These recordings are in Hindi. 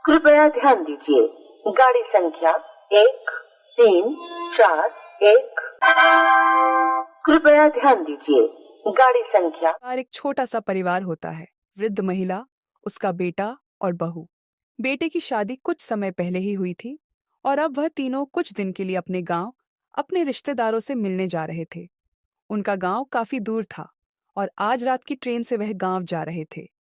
कृपया ध्यान दीजिए, गाड़ी संख्या 1341। कृपया ध्यान दीजिए, गाड़ी संख्या। एक छोटा सा परिवार होता है। वृद्ध महिला, उसका बेटा और बहू। बेटे की शादी कुछ समय पहले ही हुई थी और अब वह तीनों कुछ दिन के लिए अपने गांव, अपने रिश्तेदारों से मिलने जा रहे थे। उनका गांव काफी दूर था और आज रात की ट्रेन से वह गांव जा रहे थे।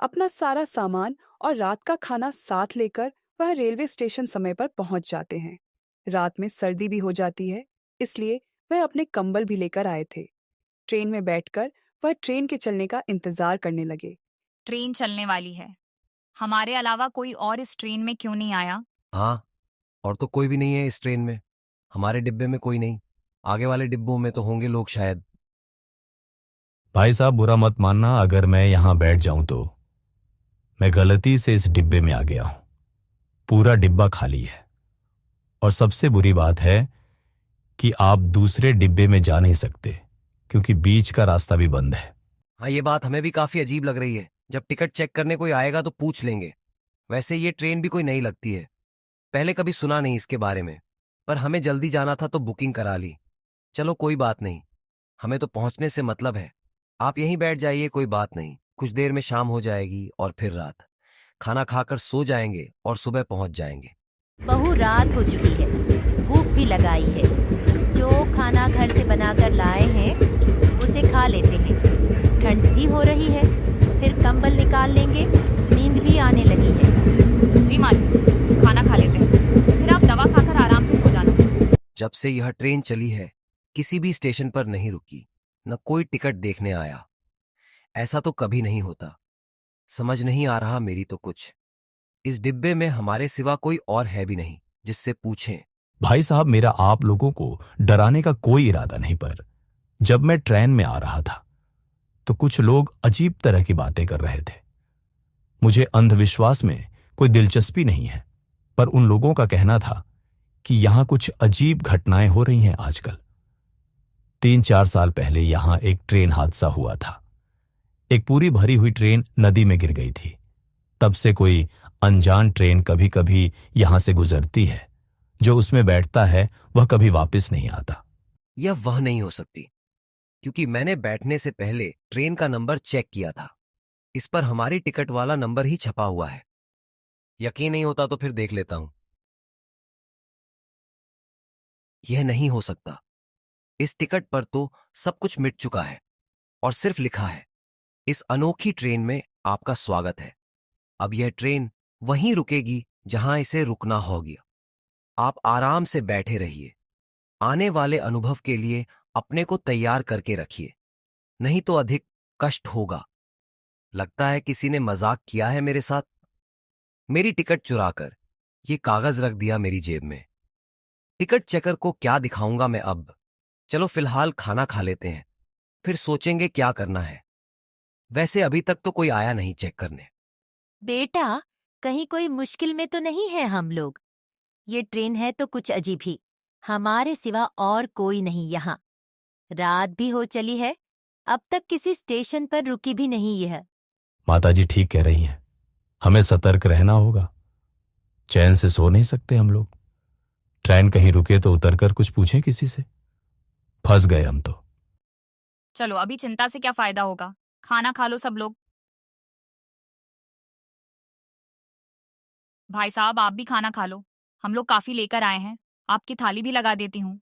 अपना सारा सामान और रात का खाना साथ लेकर वह रेलवे स्टेशन समय पर पहुंच जाते हैं। रात में सर्दी भी हो जाती है, इसलिए वह अपने कंबल भी लेकर आए थे। ट्रेन में बैठकर वह ट्रेन के चलने का इंतजार करने लगे। ट्रेन चलने वाली है। हमारे अलावा कोई और इस ट्रेन में क्यों नहीं आया? हाँ, और तो कोई भी नहीं है इस ट्रेन में। हमारे डिब्बे में कोई नहीं, आगे वाले डिब्बों में तो होंगे लोग शायद। भाई साहब, बुरा मत मानना अगर मैं यहां बैठ जाऊं तो। मैं गलती से इस डिब्बे में आ गया हूं। पूरा डिब्बा खाली है और सबसे बुरी बात है कि आप दूसरे डिब्बे में जा नहीं सकते क्योंकि बीच का रास्ता भी बंद है। हाँ, ये बात हमें भी काफी अजीब लग रही है। जब टिकट चेक करने कोई आएगा तो पूछ लेंगे। वैसे ये ट्रेन भी कोई नई लगती है, पहले कभी सुना नहीं इसके बारे में, पर हमें जल्दी जाना था तो बुकिंग करा ली। चलो कोई बात नहीं, हमें तो पहुंचने से मतलब है। आप यहीं बैठ जाइए, कोई बात नहीं। कुछ देर में शाम हो जाएगी और फिर रात। खाना खाकर सो जाएंगे और सुबह पहुंच जाएंगे। बहु रात हो चुकी है, भूख भी लगाई है। जो खाना घर से बनाकर लाए हैं उसे खा लेते हैं। ठंड भी हो रही है, फिर कंबल निकाल लेंगे। नींद भी आने लगी है। जी माँ जी, खाना खा लेते हैं, फिर आप दवा खाकर आराम से सो जाना। जब से यह ट्रेन चली है किसी भी स्टेशन पर नहीं रुकी, न कोई टिकट देखने आया। ऐसा तो कभी नहीं होता। समझ नहीं आ रहा मेरी तो कुछ। इस डिब्बे में हमारे सिवा कोई और है भी नहीं जिससे पूछें। भाई साहब, मेरा आप लोगों को डराने का कोई इरादा नहीं, पर जब मैं ट्रेन में आ रहा था तो कुछ लोग अजीब तरह की बातें कर रहे थे। मुझे अंधविश्वास में कोई दिलचस्पी नहीं है, पर उन लोगों का कहना था कि यहां कुछ अजीब घटनाएं हो रही हैं आजकल। 3-4 साल पहले यहां एक ट्रेन हादसा हुआ था। एक पूरी भरी हुई ट्रेन नदी में गिर गई थी। तब से कोई अनजान ट्रेन कभी कभी यहां से गुजरती है। जो उसमें बैठता है वह कभी वापस नहीं आता। यह वह नहीं हो सकती, क्योंकि मैंने बैठने से पहले ट्रेन का नंबर चेक किया था। इस पर हमारी टिकट वाला नंबर ही छपा हुआ है। यकीन नहीं होता तो फिर देख लेता हूं। यह नहीं हो सकता। इस टिकट पर तो सब कुछ मिट चुका है और सिर्फ लिखा है, इस अनोखी ट्रेन में आपका स्वागत है। अब यह ट्रेन वहीं रुकेगी जहां इसे रुकना होगा। आप आराम से बैठे रहिए। आने वाले अनुभव के लिए अपने को तैयार करके रखिए, नहीं तो अधिक कष्ट होगा। लगता है किसी ने मजाक किया है मेरे साथ। मेरी टिकट चुराकर ये कागज रख दिया मेरी जेब में। टिकट चेकर को क्या दिखाऊंगा मैं अब। चलो फिलहाल खाना खा लेते हैं, फिर सोचेंगे क्या करना है। वैसे अभी तक तो कोई आया नहीं चेक करने। बेटा, कहीं कोई मुश्किल में तो नहीं है हम लोग? ये ट्रेन है तो कुछ अजीब ही। हमारे सिवा और कोई नहीं यहाँ। रात भी हो चली है, अब तक किसी स्टेशन पर रुकी भी नहीं यह। माताजी ठीक कह रही हैं, हमें सतर्क रहना होगा। चैन से सो नहीं सकते हम लोग। ट्रेन कहीं रुके तो उतरकर कुछ पूछें किसी से। फंस गए हम तो। चलो अभी चिंता से क्या फायदा होगा, खाना खा लो सब लोग। भाई साहब, आप भी खाना खा लो, हम लोग काफी लेकर आए हैं। आपकी थाली भी लगा देती हूँ।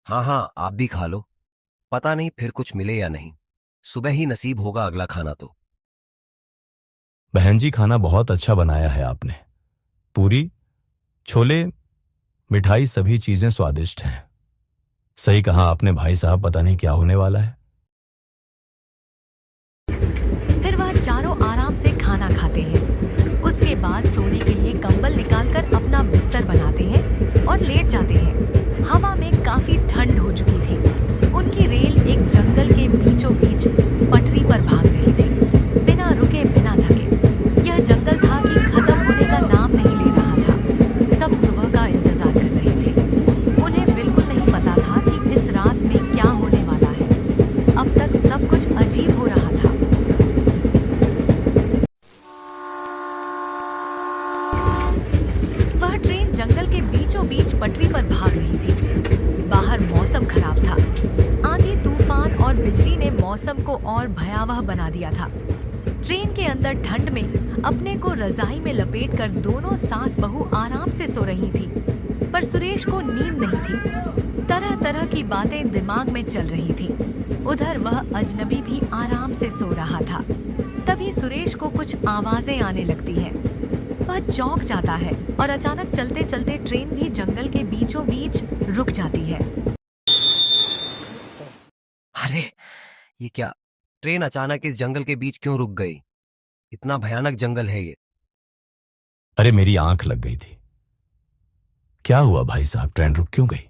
हाँ हाँ, आप भी खा लो। पता नहीं फिर कुछ मिले या नहीं। सुबह ही नसीब होगा अगला खाना तो। बहन जी, खाना बहुत अच्छा बनाया है आपने। पूरी, छोले, मिठाई, सभी चीजें स्वादिष्ट हैं। सही कहा आपने भाई साहब, पता नहीं क्या होने वाला है। फिर वह चारों आराम से खाना खाते हैं। उसके बाद सोने के लिए कंबल निकालकर अपना बिस्तर बनाते हैं और लेट जाते हैं। हवा में काफी ठंड हो चुकी थी। उनकी रेल एक जंगल के बीचों बीच पटरी पर भाग रही थी, बिना रुके बिना थके। यह जंगल था कि खत्म होने का नाम नहीं ले रहा था। सब सुबह का इंतजार कर रहे थे। उन्हें बिल्कुल नहीं पता था कि इस रात में क्या होने वाला है। अब तक सब कुछ अजीब हो रहा था। मौसम को और भयावह बना दिया था। ट्रेन के अंदर ठंड में अपने को रजाई में लपेटकर दोनों सास बहू आराम से सो रही थी, पर सुरेश को नींद नहीं थी। तरह तरह की बातें दिमाग में चल रही थी। उधर वह अजनबी भी आराम से सो रहा था। तभी सुरेश को कुछ आवाजें आने लगती हैं। वह चौंक जाता है और अचानक चलते चलते ट्रेन भी जंगल के बीचों बीच रुक जाती है। अरे ये क्या, ट्रेन अचानक इस जंगल के बीच क्यों रुक गई? इतना भयानक जंगल है ये। अरे मेरी आंख लग गई थी। क्या हुआ भाई साहब, ट्रेन रुक क्यों गई?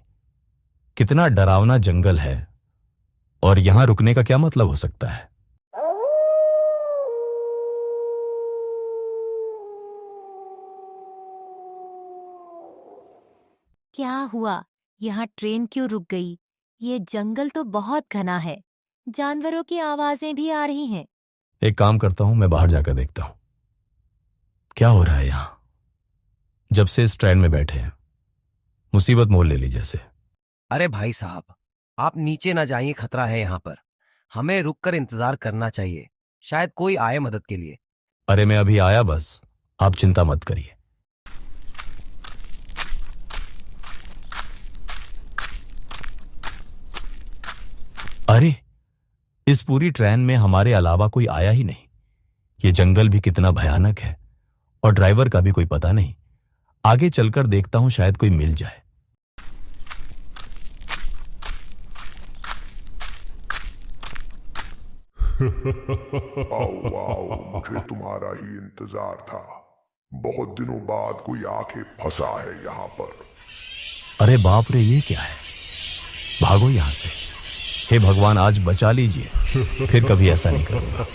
कितना डरावना जंगल है और यहां रुकने का क्या मतलब हो सकता है? क्या हुआ? यहाँ ट्रेन क्यों रुक गई? ये जंगल तो बहुत घना है। जानवरों की आवाजें भी आ रही हैं। एक काम करता हूं, मैं बाहर जाकर देखता हूं क्या हो रहा है यहां। जब से इस ट्रेन में बैठे हैं मुसीबत मोल ले ली जैसे। अरे भाई साहब, आप नीचे ना जाइए, खतरा है यहाँ पर। हमें रुककर इंतजार करना चाहिए, शायद कोई आए मदद के लिए। अरे मैं अभी आया, बस आप चिंता मत करिए। अरे इस पूरी ट्रेन में हमारे अलावा कोई आया ही नहीं। ये जंगल भी कितना भयानक है और ड्राइवर का भी कोई पता नहीं। आगे चलकर देखता हूं, शायद कोई मिल जाए। आओ आओ, मुझे तुम्हारा ही इंतजार था। बहुत दिनों बाद कोई आके फंसा है यहाँ पर। अरे बाप रे, ये क्या है? भागो यहां से। हे भगवान, आज बचा लीजिए, फिर कभी ऐसा नहीं करूंगा।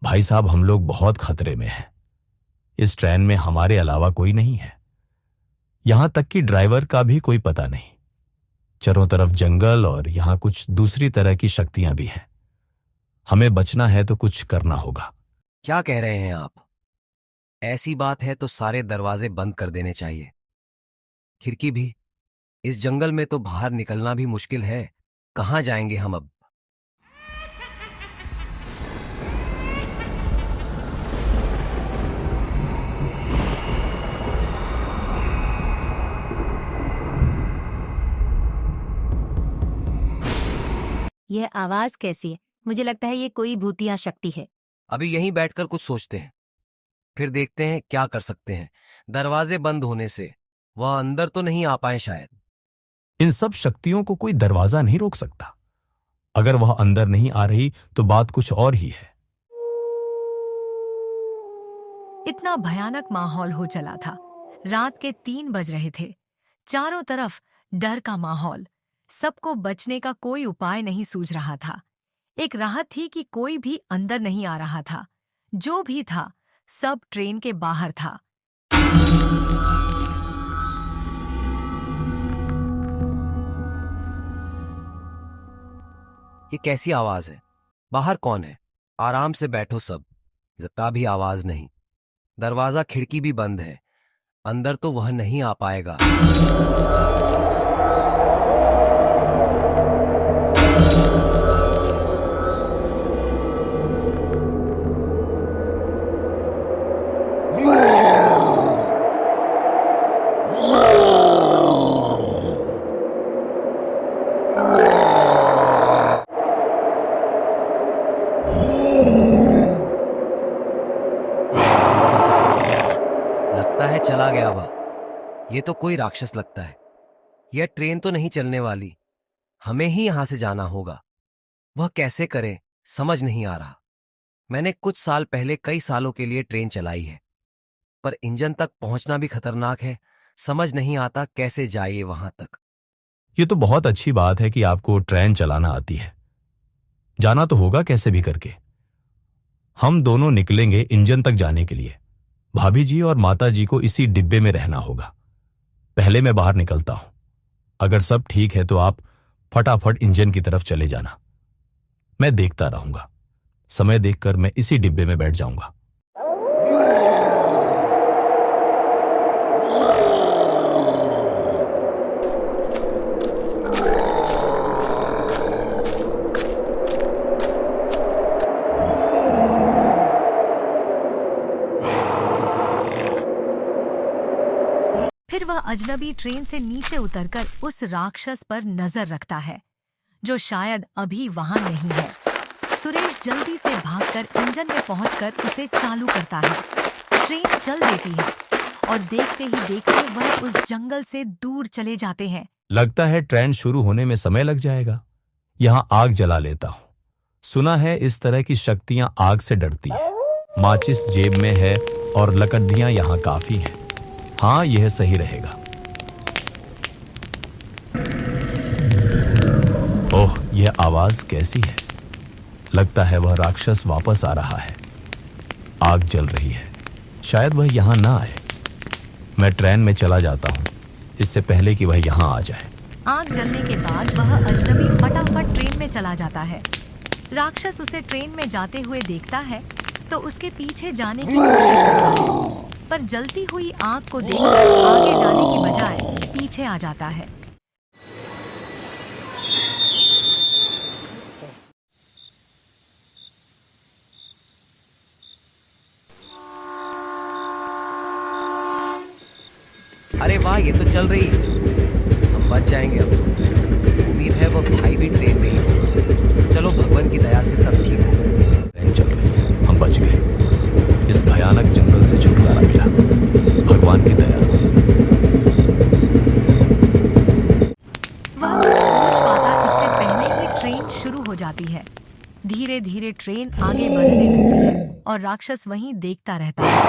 भाई साहब, हम लोग बहुत खतरे में हैं। इस ट्रेन में हमारे अलावा कोई नहीं है। यहां तक कि ड्राइवर का भी कोई पता नहीं। चारों तरफ जंगल और यहां कुछ दूसरी तरह की शक्तियां भी हैं। हमें बचना है तो कुछ करना होगा। क्या कह रहे हैं आप? ऐसी बात है तो सारे दरवाजे बंद कर देने चाहिए, खिड़की भी। इस जंगल में तो बाहर निकलना भी मुश्किल है। कहां जाएंगे हम अब? यह आवाज कैसी है? मुझे लगता है ये कोई भूतिया शक्ति है। अभी यहीं बैठकर कुछ सोचते हैं, फिर देखते हैं क्या कर सकते हैं। दरवाजे बंद होने से वह अंदर तो नहीं आ पाए शायद। इन सब शक्तियों को कोई दरवाजा नहीं रोक सकता। अगर वह अंदर नहीं आ रही तो बात कुछ और ही है। इतना भयानक माहौल हो चला था। रात के 3 बज रहे थे। चारों तरफ डर का माहौल। सबको बचने का कोई उपाय नहीं सूझ रहा था। एक राहत थी कि कोई भी अंदर नहीं आ रहा था। जो भी था सब ट्रेन के बाहर था। ये कैसी आवाज है? बाहर कौन है? आराम से बैठो सब, जरा भी आवाज नहीं। दरवाजा खिड़की भी बंद है, अंदर तो वह नहीं आ पाएगा। लगता है चला गया वह। ये तो कोई राक्षस लगता है। यह ट्रेन तो नहीं चलने वाली, हमें ही यहां से जाना होगा। वह कैसे करे समझ नहीं आ रहा। मैंने कुछ साल पहले कई सालों के लिए ट्रेन चलाई है, पर इंजन तक पहुंचना भी खतरनाक है। समझ नहीं आता कैसे जाइए वहां तक। ये तो बहुत अच्छी बात है कि आपको ट्रेन चलाना आती है। जाना तो होगा कैसे भी करके। हम दोनों निकलेंगे इंजन तक जाने के लिए। भाभी जी और माता जी को इसी डिब्बे में रहना होगा। पहले मैं बाहर निकलता हूं। अगर सब ठीक है तो आप फटाफट इंजन की तरफ चले जाना। मैं देखता रहूंगा। समय देखकर मैं इसी डिब्बे में बैठ जाऊंगा। फिर वह अजनबी ट्रेन से नीचे उतरकर उस राक्षस पर नजर रखता है जो शायद अभी वहां नहीं है। सुरेश जल्दी से भागकर इंजन में पहुंचकर उसे चालू करता है। ट्रेन चल देती है और देखते ही देखते वह उस जंगल से दूर चले जाते हैं। लगता है ट्रेन शुरू होने में समय लग जाएगा। यहाँ आग जला लेता हूँ। सुना है इस तरह की शक्तियां आग से डरती हैं। माचिस जेब में है और लकड़ियां यहाँ काफी हैं। हाँ, यह सही रहेगा। ओह, यह आवाज कैसी है? लगता है वह राक्षस वापस आ रहा है। आग जल रही है, शायद वह यहाँ ना आए। मैं ट्रेन में चला जाता हूँ इससे पहले कि वह यहाँ आ जाए। आग जलने के बाद वह अजनबी फटाफट ट्रेन में चला जाता है। राक्षस उसे ट्रेन में जाते हुए देखता है तो उसके पीछे जाने की कोशिश करता है, पर जलती हुई आग को देखकर आगे जाने की बजाय पीछे आ जाता है। अरे वाह, ये तो चल रही है। हम बच जाएंगे अब तो। उम्मीद है वह भाई भी ट्रेन में ही होगा। चलो, भगवान की दया से सब ठीक हो। ट्रेन चल रही है, हम बच गए। इस भयानक जंगल से छुटकारा मिला भगवान की दया से। वह कुछ सोच पाता इससे पहले ही ट्रेन शुरू हो जाती है। धीरे धीरे ट्रेन आगे बढ़ने लगती है और राक्षस वहीं देखता रहता है।